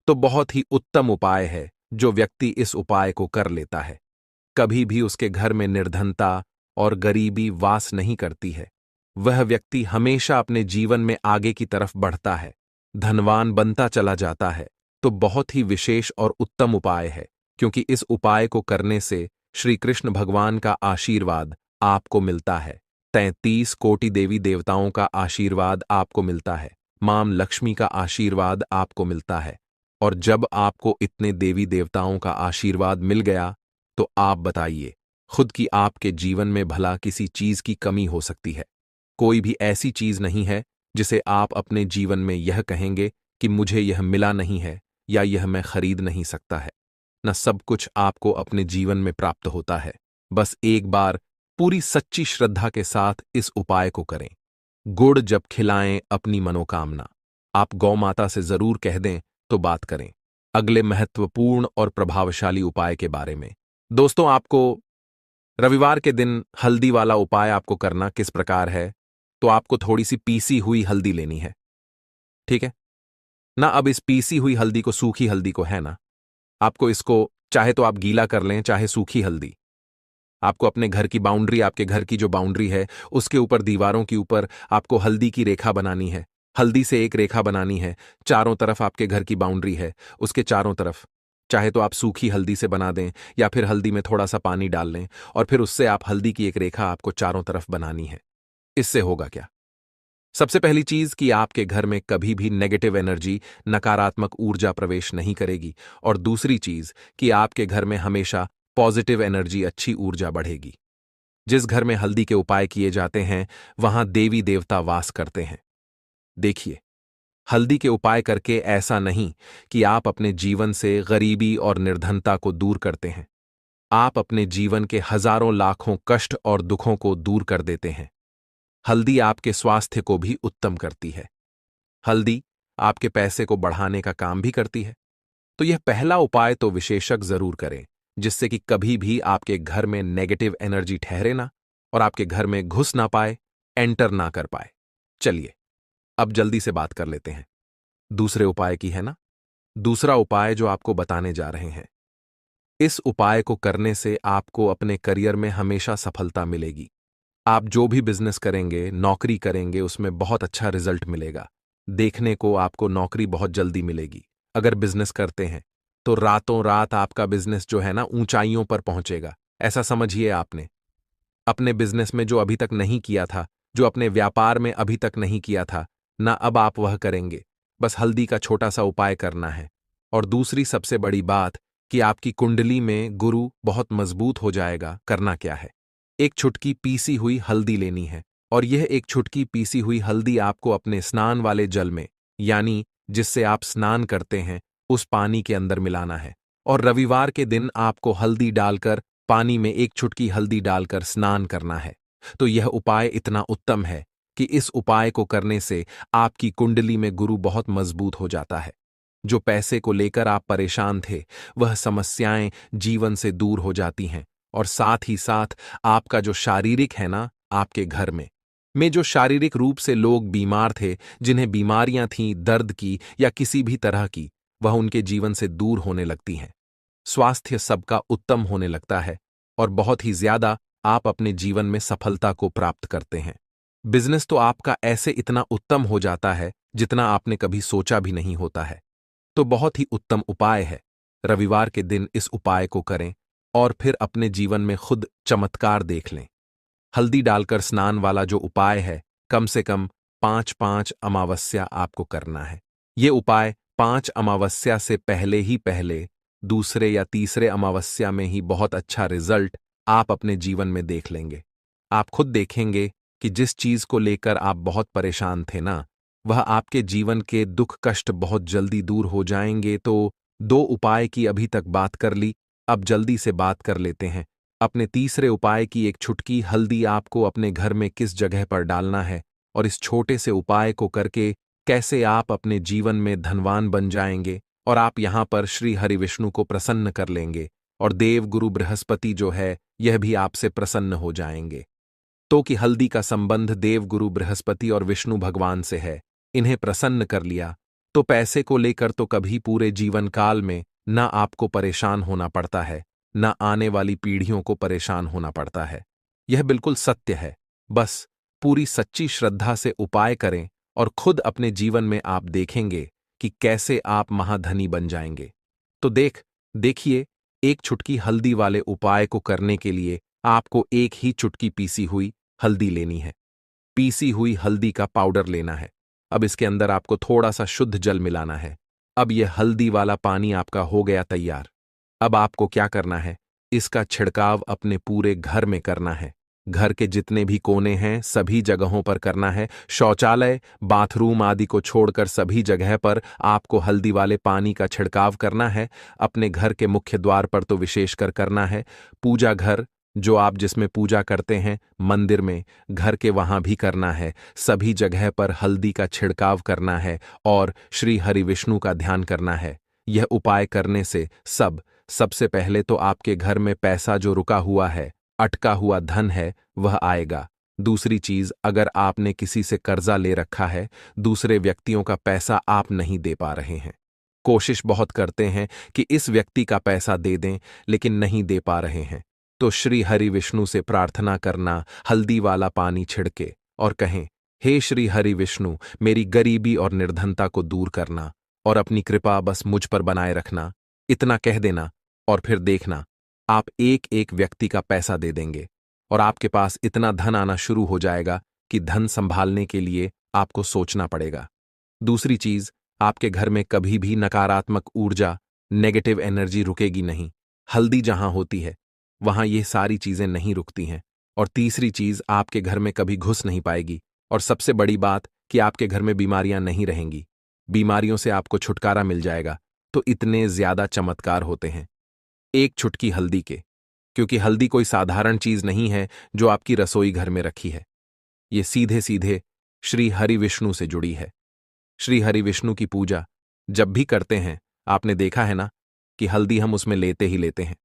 तो बहुत ही उत्तम उपाय है जो व्यक्ति इस उपाय को कर लेता है, कभी भी उसके घर में निर्धनता और गरीबी वास नहीं करती है। वह व्यक्ति हमेशा अपने जीवन में आगे की तरफ बढ़ता है, धनवान बनता चला जाता है। तो बहुत ही विशेष और उत्तम उपाय है, क्योंकि इस उपाय को करने से श्री कृष्ण भगवान का आशीर्वाद आपको मिलता है, 33 कोटि देवी देवताओं का आशीर्वाद आपको मिलता है, मां लक्ष्मी का आशीर्वाद आपको मिलता है। और जब आपको इतने देवी देवताओं का आशीर्वाद मिल गया, तो आप बताइए, खुद की आपके जीवन में भला किसी चीज की कमी हो सकती है? कोई भी ऐसी चीज नहीं है जिसे आप अपने जीवन में यह कहेंगे कि मुझे यह मिला नहीं है या यह मैं खरीद नहीं सकता है। न सब कुछ आपको अपने जीवन में प्राप्त होता है। बस एक बार पूरी सच्ची श्रद्धा के साथ इस उपाय को करें। गुड़ जब खिलाएं अपनी मनोकामना। आप गौ माता से जरूर कह दें तो बात करें। अगले महत्वपूर्ण और प्रभावशाली उपाय के बारे में दोस्तों, आपको रविवार के दिन हल्दी वाला उपाय आपको करना किस प्रकार है। तो आपको थोड़ी सी पीसी हुई हल्दी लेनी है, ठीक है ना। अब इस पीसी हुई हल्दी को, सूखी हल्दी को, है ना, आपको इसको चाहे तो आप गीला कर लें, चाहे सूखी हल्दी। आपको अपने घर की बाउंड्री, आपके घर की जो बाउंड्री है उसके ऊपर, दीवारों के ऊपर आपको हल्दी की रेखा बनानी है। हल्दी से एक रेखा बनानी है। चारों तरफ आपके घर की बाउंड्री है, उसके चारों तरफ चाहे तो आप सूखी हल्दी से बना दें या फिर हल्दी में थोड़ा सा पानी डाल लें और फिर उससे आप हल्दी की एक रेखा आपको चारों तरफ बनानी है। इससे होगा क्या? सबसे पहली चीज कि आपके घर में कभी भी नेगेटिव एनर्जी, नकारात्मक ऊर्जा प्रवेश नहीं करेगी। और दूसरी चीज कि आपके घर में हमेशा पॉजिटिव एनर्जी, अच्छी ऊर्जा बढ़ेगी। जिस घर में हल्दी के उपाय किए जाते हैं वहां देवी देवता वास करते हैं। देखिए, हल्दी के उपाय करके ऐसा नहीं कि आप अपने जीवन से गरीबी और निर्धनता को दूर करते हैं। आप अपने जीवन के हजारों लाखों कष्ट और दुखों को दूर कर देते हैं। हल्दी आपके स्वास्थ्य को भी उत्तम करती है। हल्दी आपके पैसे को बढ़ाने का काम भी करती है। तो यह पहला उपाय तो विशेषज्ञ जरूर करें, जिससे कि कभी भी आपके घर में नेगेटिव एनर्जी ठहरे ना और आपके घर में घुस ना पाए, एंटर ना कर पाए। चलिए अब जल्दी से बात कर लेते हैं दूसरे उपाय की, है ना। दूसरा उपाय जो आपको बताने जा रहे हैं, इस उपाय को करने से आपको अपने करियर में हमेशा सफलता मिलेगी। आप जो भी बिजनेस करेंगे, नौकरी करेंगे, उसमें बहुत अच्छा रिजल्ट मिलेगा। देखने को आपको नौकरी बहुत जल्दी मिलेगी। अगर बिजनेस करते हैं तो रातों रात आपका बिजनेस जो है ना ऊंचाइयों पर पहुंचेगा। ऐसा समझिए, आपने अपने बिजनेस में जो अभी तक नहीं किया था, जो अपने व्यापार में अभी तक नहीं किया था ना, अब आप वह करेंगे। बस हल्दी का छोटा सा उपाय करना है। और दूसरी सबसे बड़ी बात कि आपकी कुंडली में गुरु बहुत मजबूत हो जाएगा। करना क्या है? एक छुटकी पीसी हुई हल्दी लेनी है और यह एक छुटकी पीसी हुई हल्दी आपको अपने स्नान वाले जल में, यानी जिससे आप स्नान करते हैं, उस पानी के अंदर मिलाना है। और रविवार के दिन आपको हल्दी डालकर, पानी में एक छुटकी हल्दी डालकर स्नान करना है। तो यह उपाय इतना उत्तम है कि इस उपाय को करने से आपकी कुंडली में गुरु बहुत मजबूत हो जाता है। जो पैसे को लेकर आप परेशान थे, वह समस्याएं जीवन से दूर हो जाती हैं। और साथ ही साथ आपका जो शारीरिक है ना, आपके घर में जो शारीरिक रूप से लोग बीमार थे, जिन्हें बीमारियां थीं दर्द की या किसी भी तरह की, वह उनके जीवन से दूर होने लगती हैं। स्वास्थ्य सबका उत्तम होने लगता है और बहुत ही ज्यादा आप अपने जीवन में सफलता को प्राप्त करते हैं। बिजनेस तो आपका ऐसे इतना उत्तम हो जाता है जितना आपने कभी सोचा भी नहीं होता है। तो बहुत ही उत्तम उपाय है। रविवार के दिन इस उपाय को करें और फिर अपने जीवन में खुद चमत्कार देख लें। हल्दी डालकर स्नान वाला जो उपाय है, कम से कम 5-5 अमावस्या आपको करना है। ये उपाय 5 अमावस्या से पहले ही पहले, दूसरे या तीसरे अमावस्या में ही बहुत अच्छा रिजल्ट आप अपने जीवन में देख लेंगे। आप खुद देखेंगे कि जिस चीज को लेकर आप बहुत परेशान थे ना, वह आपके जीवन के दुख कष्ट बहुत जल्दी दूर हो जाएंगे। तो 2 उपाय की अभी तक बात कर ली, अब जल्दी से बात कर लेते हैं अपने तीसरे उपाय की। एक छुटकी हल्दी आपको अपने घर में किस जगह पर डालना है और इस छोटे से उपाय को करके कैसे आप अपने जीवन में धनवान बन जाएंगे और आप यहां पर श्री हरि विष्णु को प्रसन्न कर लेंगे और देव गुरु बृहस्पति जो है यह भी आपसे प्रसन्न हो जाएंगे। तो कि हल्दी का संबंध देव गुरु बृहस्पति और विष्णु भगवान से है। इन्हें प्रसन्न कर लिया तो पैसे को लेकर तो कभी पूरे जीवन काल में न आपको परेशान होना पड़ता है, न आने वाली पीढ़ियों को परेशान होना पड़ता है। यह बिल्कुल सत्य है। बस पूरी सच्ची श्रद्धा से उपाय करें और खुद अपने जीवन में आप देखेंगे कि कैसे आप महाधनी बन जाएंगे। तो देखिए, एक छुटकी हल्दी वाले उपाय को करने के लिए आपको एक ही चुटकी पीसी हुई हल्दी लेनी है। पीसी हुई हल्दी का पाउडर लेना है। अब इसके अंदर आपको थोड़ा सा शुद्ध जल मिलाना है। अब यह हल्दी वाला पानी आपका हो गया तैयार। अब आपको क्या करना है? इसका छिड़काव अपने पूरे घर में करना है। घर के जितने भी कोने हैं सभी जगहों पर करना है। शौचालय, बाथरूम आदि को छोड़कर सभी जगह पर आपको हल्दी वाले पानी का छिड़काव करना है। अपने घर के मुख्य द्वार पर तो विशेषकर करना है। पूजा घर, जो आप जिसमें पूजा करते हैं, मंदिर में, घर के वहां भी करना है। सभी जगह पर हल्दी का छिड़काव करना है और श्री हरि विष्णु का ध्यान करना है। यह उपाय करने से सबसे पहले तो आपके घर में पैसा जो रुका हुआ है, अटका हुआ धन है, वह आएगा। दूसरी चीज, अगर आपने किसी से कर्जा ले रखा है, दूसरे व्यक्तियों का पैसा आप नहीं दे पा रहे हैं, कोशिश बहुत करते हैं कि इस व्यक्ति का पैसा दे दें, लेकिन नहीं दे पा रहे हैं, तो श्री हरि विष्णु से प्रार्थना करना, हल्दी वाला पानी छिड़के और कहें, हे श्री हरि विष्णु, मेरी गरीबी और निर्धनता को दूर करना और अपनी कृपा बस मुझ पर बनाए रखना। इतना कह देना और फिर देखना, आप एक एक व्यक्ति का पैसा दे देंगे और आपके पास इतना धन आना शुरू हो जाएगा कि धन संभालने के लिए आपको सोचना पड़ेगा। दूसरी चीज, आपके घर में कभी भी नकारात्मक ऊर्जा, नेगेटिव एनर्जी रुकेगी नहीं। हल्दी जहां होती है वहां ये सारी चीजें नहीं रुकती हैं। और तीसरी चीज, आपके घर में कभी घुस नहीं पाएगी। और सबसे बड़ी बात कि आपके घर में बीमारियां नहीं रहेंगी, बीमारियों से आपको छुटकारा मिल जाएगा। तो इतने ज्यादा चमत्कार होते हैं एक चुटकी हल्दी के, क्योंकि हल्दी कोई साधारण चीज नहीं है जो आपकी रसोई घर में रखी है। ये सीधे सीधे श्री हरि विष्णु से जुड़ी है। श्री हरि विष्णु की पूजा जब भी करते हैं, आपने देखा है ना कि हल्दी हम उसमें लेते ही लेते हैं।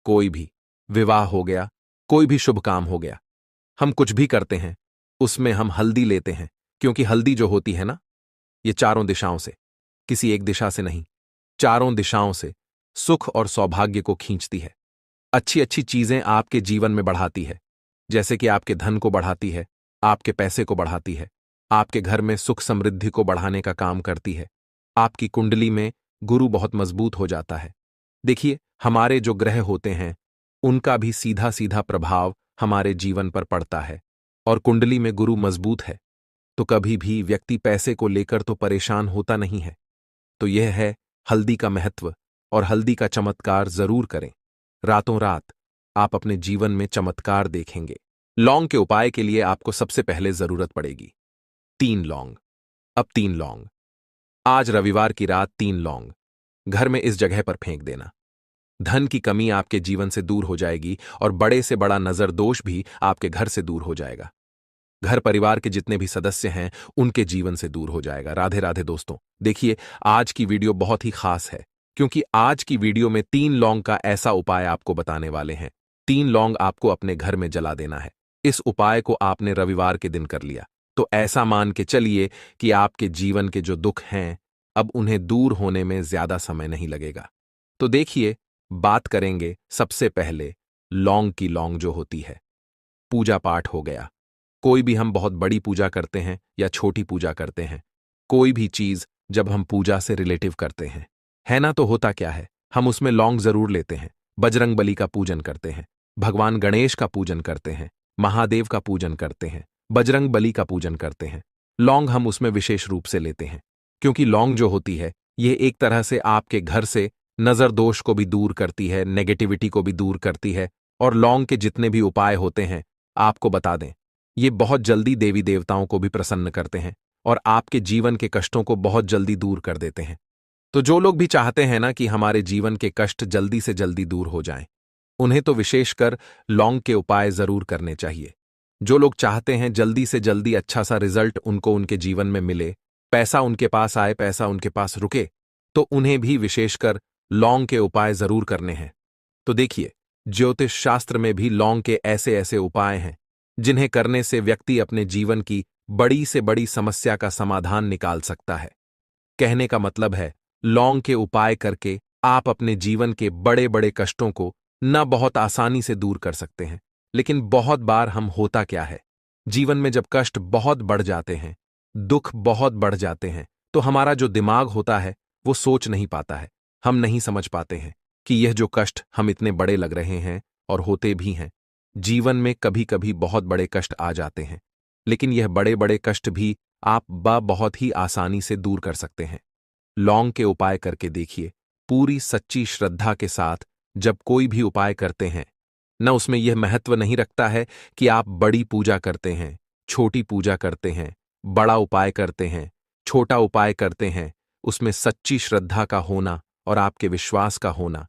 कोई भी विवाह हो गया, कोई भी शुभ काम हो गया, हम कुछ भी करते हैं उसमें हम हल्दी लेते हैं, क्योंकि हल्दी जो होती है ना, ये चारों दिशाओं से, किसी एक दिशा से नहीं, चारों दिशाओं से सुख और सौभाग्य को खींचती है। अच्छी अच्छी चीजें आपके जीवन में बढ़ाती है, जैसे कि आपके धन को बढ़ाती है, आपके पैसे को बढ़ाती है, आपके घर में सुख समृद्धि को बढ़ाने का काम करती है। आपकी कुंडली में गुरु बहुत मजबूत हो जाता है। देखिए, हमारे जो ग्रह होते हैं उनका भी सीधा सीधा प्रभाव हमारे जीवन पर पड़ता है, और कुंडली में गुरु मजबूत है तो कभी भी व्यक्ति पैसे को लेकर तो परेशान होता नहीं है। तो यह है हल्दी का महत्व, और हल्दी का चमत्कार जरूर करें। रातों रात आप अपने जीवन में चमत्कार देखेंगे। लौंग के उपाय के लिए आपको सबसे पहले जरूरत पड़ेगी 3 लौंग। अब 3 लौंग, आज रविवार की रात 3 लौंग घर में इस जगह पर फेंक देना। धन की कमी आपके जीवन से दूर हो जाएगी और बड़े से बड़ा नजर दोष भी आपके घर से दूर हो जाएगा। घर परिवार के जितने भी सदस्य हैं उनके जीवन से दूर हो जाएगा। राधे राधे दोस्तों। देखिए, आज की वीडियो बहुत ही खास है, क्योंकि आज की वीडियो में 3 लौंग का ऐसा उपाय आपको बताने वाले हैं। 3 लौंग आपको अपने घर में जला देना है। इस उपाय को आपने रविवार के दिन कर लिया तो ऐसा मान के चलिए कि आपके जीवन के जो दुख हैं अब उन्हें दूर होने में ज्यादा समय नहीं लगेगा। तो देखिए, बात करेंगे सबसे पहले लौंग की। लौंग जो होती है, पूजा पाठ हो गया, कोई भी हम बहुत बड़ी पूजा करते हैं या छोटी पूजा करते हैं, कोई भी चीज जब हम पूजा से रिलेटिव करते हैं, है ना, तो होता क्या है, हम उसमें लौंग जरूर लेते हैं। बजरंग बली का पूजन करते हैं, भगवान गणेश का पूजन करते हैं, महादेव का पूजन करते हैं, बजरंग बली का पूजन करते हैं। लौंग हम उसमें विशेष रूप से लेते हैं, क्योंकि लौंग जो होती है ये एक तरह से आपके घर से नजर दोष को भी दूर करती है, नेगेटिविटी को भी दूर करती है। और लौंग के जितने भी उपाय होते हैं आपको बता दें, ये बहुत जल्दी देवी देवताओं को भी प्रसन्न करते हैं और आपके जीवन के कष्टों को बहुत जल्दी दूर कर देते हैं। तो जो लोग भी चाहते हैं ना कि हमारे जीवन के कष्ट जल्दी से जल्दी दूर हो जाएं, उन्हें तो विशेषकर लौंग के उपाय जरूर करने चाहिए। जो लोग चाहते हैं जल्दी से जल्दी अच्छा सा रिजल्ट उनको उनके जीवन में मिले, पैसा उनके पास आए, पैसा उनके पास रुके, तो उन्हें भी विशेषकर लौंग के उपाय जरूर करने हैं। तो देखिए, ज्योतिष शास्त्र में भी लौंग के ऐसे ऐसे उपाय हैं जिन्हें करने से व्यक्ति अपने जीवन की बड़ी से बड़ी समस्या का समाधान निकाल सकता है। कहने का मतलब है, लौंग के उपाय करके आप अपने जीवन के बड़े बड़े कष्टों को न बहुत आसानी से दूर कर सकते हैं। लेकिन बहुत बार हम होता क्या है, जीवन में जब कष्ट बहुत बढ़ जाते हैं, दुख बहुत बढ़ जाते हैं, तो हमारा जो दिमाग होता है वो सोच नहीं पाता है। हम नहीं समझ पाते हैं कि यह जो कष्ट हम इतने बड़े लग रहे हैं, और होते भी हैं। जीवन में कभी कभी बहुत बड़े कष्ट आ जाते हैं, लेकिन यह बड़े बड़े कष्ट भी आप बहुत ही आसानी से दूर कर सकते हैं। लौंग के उपाय करके देखिए, पूरी सच्ची श्रद्धा के साथ जब कोई भी उपाय करते हैं न उसमें यह महत्व नहीं रखता है कि आप बड़ी पूजा करते हैं, छोटी पूजा करते हैं, बड़ा उपाय करते हैं, छोटा उपाय करते हैं। उसमें सच्ची श्रद्धा का होना और आपके विश्वास का होना।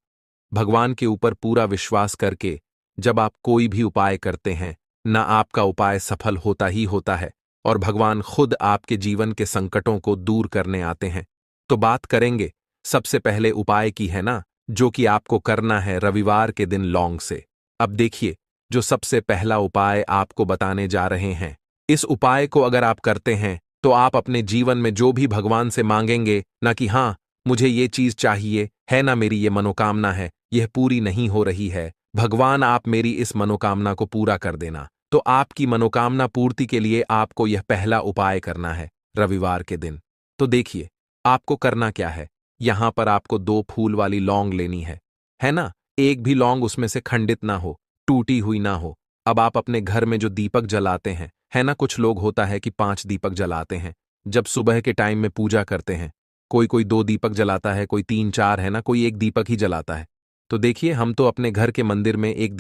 भगवान के ऊपर पूरा विश्वास करके जब आप कोई भी उपाय करते हैं, न आपका उपाय सफल होता ही होता है और भगवान खुद आपके जीवन के संकटों को दूर करने आते हैं। तो बात करेंगे सबसे पहले उपाय की, है ना, जो कि आपको करना है रविवार के दिन लौंग से। अब देखिए, जो सबसे पहला उपाय आपको बताने जा रहे हैं, इस उपाय को अगर आप करते हैं तो आप अपने जीवन में जो भी भगवान से मांगेंगे, ना कि हाँ मुझे ये चीज चाहिए है, ना मेरी ये मनोकामना है, यह पूरी नहीं हो रही है, भगवान आप मेरी इस मनोकामना को पूरा कर देना। तो आपकी मनोकामना पूर्ति के लिए आपको यह पहला उपाय करना है रविवार के दिन। तो देखिए, आपको करना क्या है। यहां पर आपको 2 फूल वाली लौंग लेनी है ना। एक भी लौंग उसमें से खंडित ना हो, टूटी हुई ना हो। अब आप अपने घर में जो दीपक जलाते हैं, है ना, कुछ लोग होता है कि 5 दीपक जलाते हैं जब सुबह के टाइम में पूजा करते हैं। कोई कोई 2 दीपक जलाता है, कोई 3-4, है ना, कोई एक दीपक ही जलाता है। तो देखिए, हम तो अपने घर के मंदिर में एक